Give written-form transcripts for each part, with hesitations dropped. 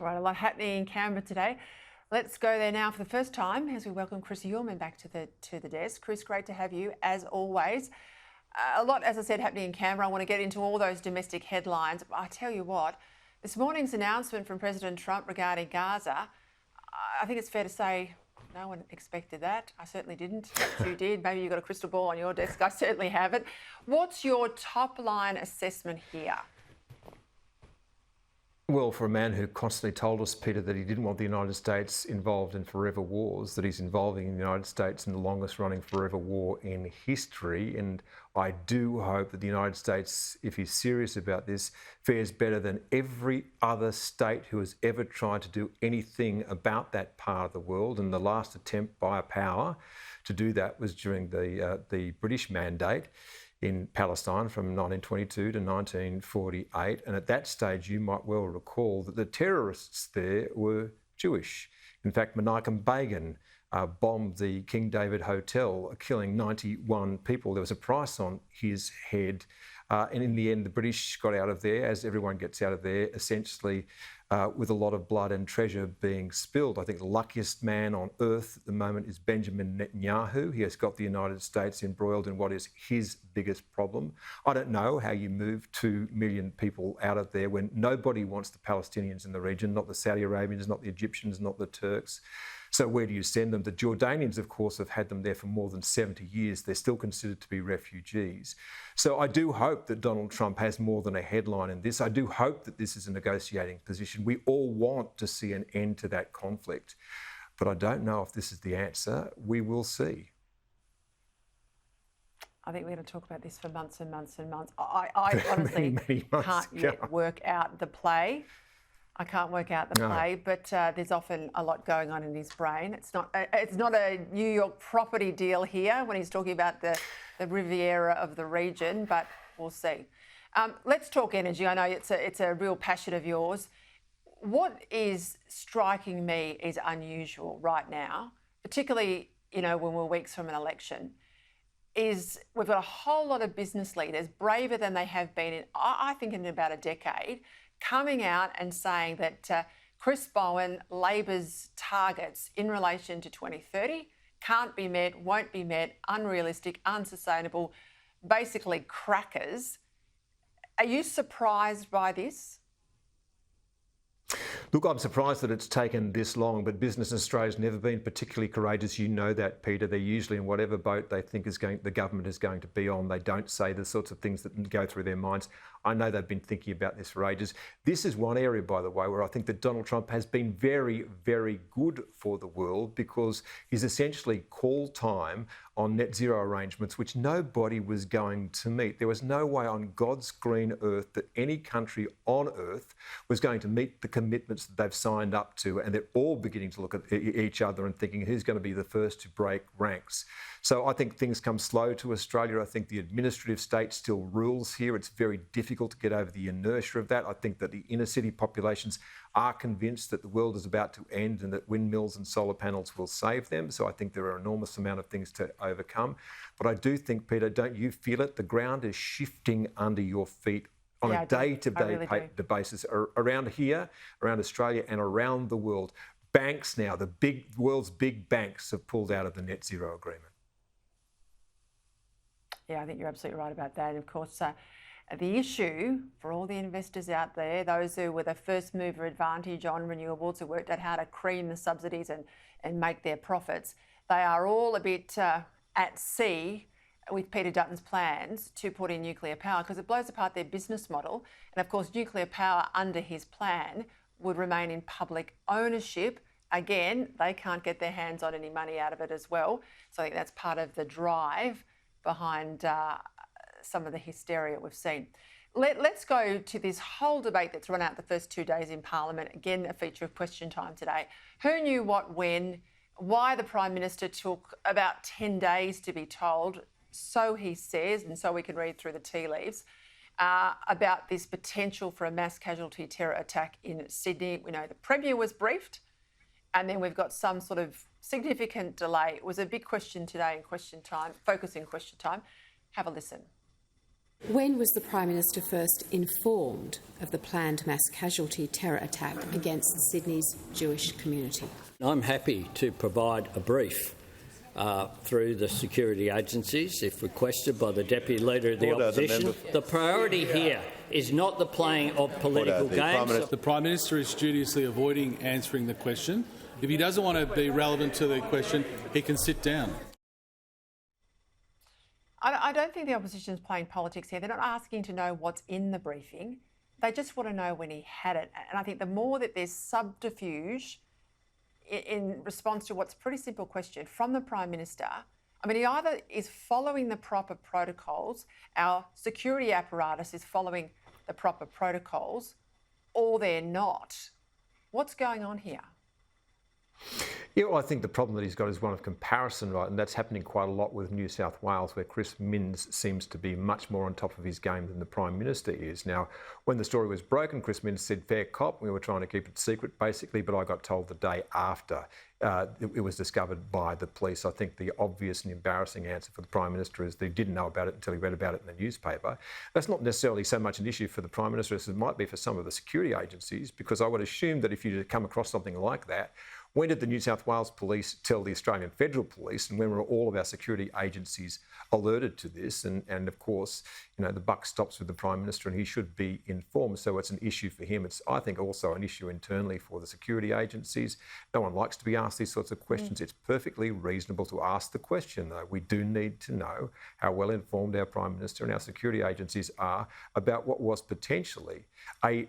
All right, a lot happening in Canberra today. Let's go there now for the first time as we welcome Chris Uhlmann back to the desk. Chris, great to have you as always. A lot, as I said, happening in Canberra. I want to get into all those domestic headlines. I tell you what, this morning's announcement from President Trump regarding Gaza, I think it's fair to say no one expected that. I certainly didn't. Perhaps you did. Maybe you've got a crystal ball on your desk. I certainly haven't. What's your top line assessment here? Well, for a man who constantly told us, Peter, that he didn't want the United States involved in forever wars, that he's involving the United States in the longest running forever war in history. And I do hope that the United States, if he's serious about this, fares better than every other state who has ever tried to do anything about that part of the world. And the last attempt by a power to do that was during the British Mandate in Palestine from 1922 to 1948. And at that stage, you might well recall that the terrorists there were Jewish. In fact, Menachem Begin bombed the King David Hotel, killing 91 people. There was a price on his head. And in the end, the British got out of there, as everyone gets out of there, essentially with a lot of blood and treasure being spilled. I think the luckiest man on earth at the moment is Benjamin Netanyahu. He has got the United States embroiled in what is his biggest problem. I don't know how you move 2 million people out of there when nobody wants the Palestinians in the region, not the Saudi Arabians, not the Egyptians, not the Turks. So where do you send them? The Jordanians, of course, have had them there for more than 70 years. They're still considered to be refugees. So I do hope that Donald Trump has more than a headline in this. I do hope that this is a negotiating position. We all want to see an end to that conflict. But I don't know if this is the answer. We will see. I think we're going to talk about this for months and months and months. I honestly many months, can't yet work out the play. I can't work out the play, but there's often a lot going on in his brain. It's not a New York property deal here when he's talking about the Riviera of the region, but we'll see. Let's talk energy. I know it's a real passion of yours. What is striking me is unusual right now, particularly when we're weeks from an election, is we've got a whole lot of business leaders, braver than they have been in, I think, in about a decade, coming out and saying that Chris Bowen, Labor's targets in relation to 2030 can't be met, won't be met, unrealistic, unsustainable, basically crackers. Are you surprised by this? Look, I'm surprised that it's taken this long, but business in Australia's never been particularly courageous. You know that, Peter. They're usually in whatever boat they think the government is going to be on. They don't say the sorts of things that go through their minds. I know they've been thinking about this for ages. This is one area, by the way, where I think that Donald Trump has been very, very good for the world, because he's essentially called time on net zero arrangements, which nobody was going to meet. There was no way on God's green earth that any country on earth was going to meet the commitments that they've signed up to, and they're all beginning to look at each other and thinking who's going to be the first to break ranks. So I think things come slow to Australia. I think the administrative state still rules here. It's very difficult to get over the inertia of that. I think that the inner city populations are convinced that the world is about to end and that windmills and solar panels will save them. So I think there are an enormous amount of things to overcome. But I do think, Peter, don't you feel it? The ground is shifting under your feet on a day-to-day basis around here, around Australia and around the world. Banks now, the world's big banks have pulled out of the net zero agreement. Yeah, I think you're absolutely right about that. And of course, the issue for all the investors out there, those who were the first mover advantage on renewables, who worked out how to cream the subsidies and make their profits, they are all a bit at sea with Peter Dutton's plans to put in nuclear power, because it blows apart their business model. And of course, nuclear power under his plan would remain in public ownership. Again, they can't get their hands on any money out of it as well. So I think that's part of the drive behind some of the hysteria we've seen. Let's go to this whole debate that's run out the first 2 days in Parliament. Again, a feature of Question Time today. Who knew what when? Why the Prime Minister took about 10 days to be told, so he says, and so we can read through the tea leaves, about this potential for a mass casualty terror attack in Sydney. We know the Premier was briefed, and then we've got some sort of significant delay. It was a big question today in Question Time, focus in Question Time. Have a listen. When was the Prime Minister first informed of the planned mass casualty terror attack against Sydney's Jewish community? I'm happy to provide a brief through the security agencies if requested by the Deputy Leader of the Opposition. The priority here is not the playing of political games. The Prime Minister is studiously avoiding answering the question. If he doesn't want to be relevant to the question, he can sit down. I don't think the opposition is playing politics here. They're not asking to know what's in the briefing. They just want to know when he had it. And I think the more that there's subterfuge in response to what's a pretty simple question from the Prime Minister, I mean, he either is following the proper protocols, our security apparatus is following the proper protocols, or they're not. What's going on here? Yeah, well, I think the problem that he's got is one of comparison, right? And that's happening quite a lot with New South Wales, where Chris Minns seems to be much more on top of his game than the Prime Minister is. Now, when the story was broken, Chris Minns said, fair cop, we were trying to keep it secret, basically, but I got told the day after it was discovered by the police. I think the obvious and embarrassing answer for the Prime Minister is that he didn't know about it until he read about it in the newspaper. That's not necessarily so much an issue for the Prime Minister as it might be for some of the security agencies, because I would assume that if you come across something like that, when did the New South Wales Police tell the Australian Federal Police, and when were all of our security agencies alerted to this? And of course, you know, the buck stops with the Prime Minister and he should be informed. So it's an issue for him. It's, I think, also an issue internally for the security agencies. No one likes to be asked these sorts of questions. It's perfectly reasonable to ask the question, though. We do need to know how well informed our Prime Minister and our security agencies are about what was potentially a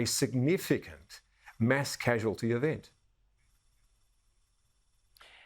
significant mass casualty event.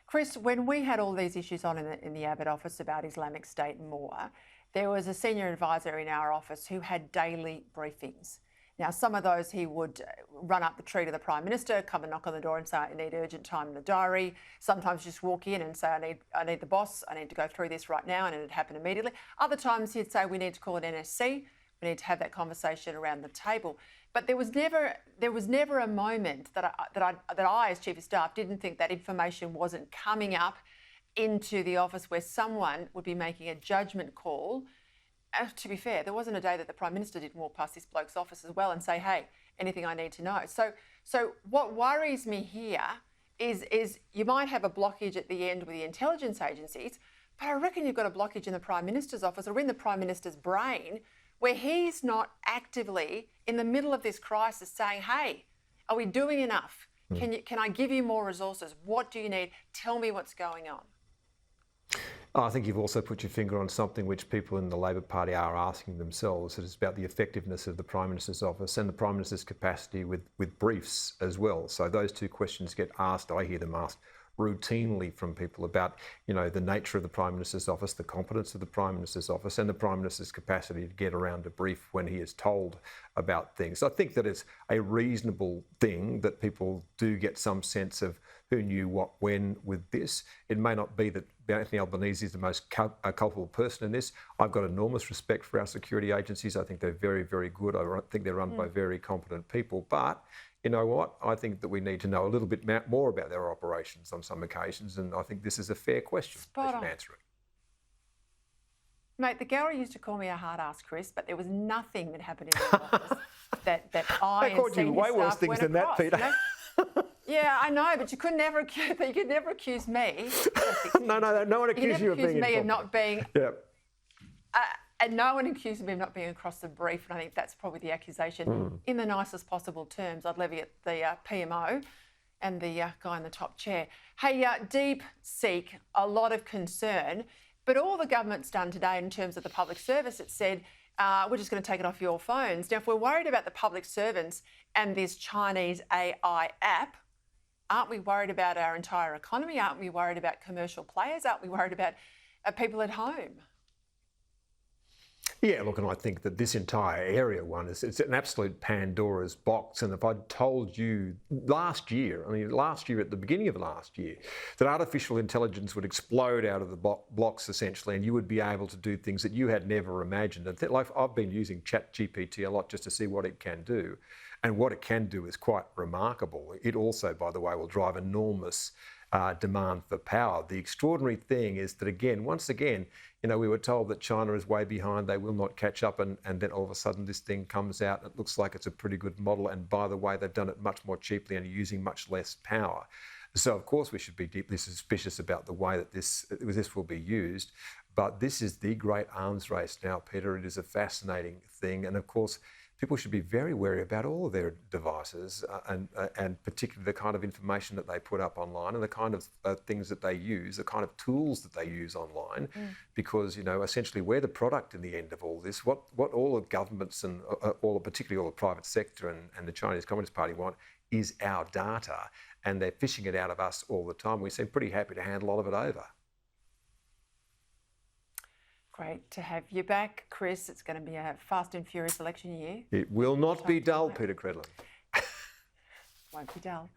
Chris, when we had all these issues on in the Abbott office about Islamic State and more, there was a senior advisor in our office who had daily briefings. Now, some of those he would run up the tree to the Prime Minister, come and knock on the door and say, I need urgent time in the diary. Sometimes just walk in and say, I need the boss, I need to go through this right now, and it'd happen immediately. Other times he'd say, we need to call an NSC, we need to have that conversation around the table. But there was never a moment that I, as Chief of Staff, didn't think that information wasn't coming up into the office where someone would be making a judgment call. To be fair, there wasn't a day that the Prime Minister didn't walk past this bloke's office as well and say, hey, anything I need to know. So what worries me here is you might have a blockage at the end with the intelligence agencies, but I reckon you've got a blockage in the Prime Minister's office or in the Prime Minister's brain where he's not actively in the middle of this crisis saying, hey, are we doing enough? Can I give you more resources? What do you need? Tell me what's going on. I think you've also put your finger on something which people in the Labor Party are asking themselves. It's about the effectiveness of the Prime Minister's office and the Prime Minister's capacity with briefs as well. So those two questions get asked, I hear them asked routinely from people about, you know, the nature of the Prime Minister's office, the competence of the Prime Minister's office and the Prime Minister's capacity to get around a brief when he is told about things. I think that it's a reasonable thing that people do get some sense of who knew what when with this. It may not be that Anthony Albanese is the most culpable person in this. I've got enormous respect for our security agencies. I think they're very, very good. I think they're run by very competent people. But you know what? I think that we need to know a little bit more about their operations on some occasions, and I think this is a fair question. They should answer it. Mate, the gallery used to call me a hard ass, Chris, but there was nothing that happened in the office that I and called you way worse things than that, Peter. You know? Yeah, I know, but you could never accuse me. No one accused you of being me of not being. Yeah. And no one accused me of not being across the brief, and I think that's probably the accusation in the nicest possible terms I'd levy at the PMO and the guy in the top chair. Hey, Deep Seek, a lot of concern, but all the government's done today in terms of the public service, it said, we're just going to take it off your phones. Now, if we're worried about the public servants and this Chinese AI app, aren't we worried about our entire economy? Aren't we worried about commercial players? Aren't we worried about people at home? Yeah, look, and I think that this entire area it's an absolute Pandora's box. And if I'd told you last year at the beginning of last year, that artificial intelligence would explode out of the blocks essentially, and you would be able to do things that you had never imagined. And like I've been using ChatGPT a lot just to see what it can do. And what it can do is quite remarkable. It also, by the way, will drive enormous demand for power. The extraordinary thing is that, once again, we were told that China is way behind, they will not catch up, and then all of a sudden this thing comes out. It looks like it's a pretty good model, and by the way, they've done it much more cheaply and using much less power. So, of course, we should be deeply suspicious about the way that this will be used. But this is the great arms race now, Peter. It is a fascinating thing. And, of course, people should be very wary about all of their devices and particularly the kind of information that they put up online and the kind of things that they use, the kind of tools that they use online, because, essentially we're the product in the end of all this. What all of governments and particularly all the private sector and the Chinese Communist Party want is our data, and they're fishing it out of us all the time. We seem pretty happy to hand a lot of it over. Great to have you back, Chris. It's going to be a fast and furious election year. It will not be dull, Peter Credlin. Won't be dull.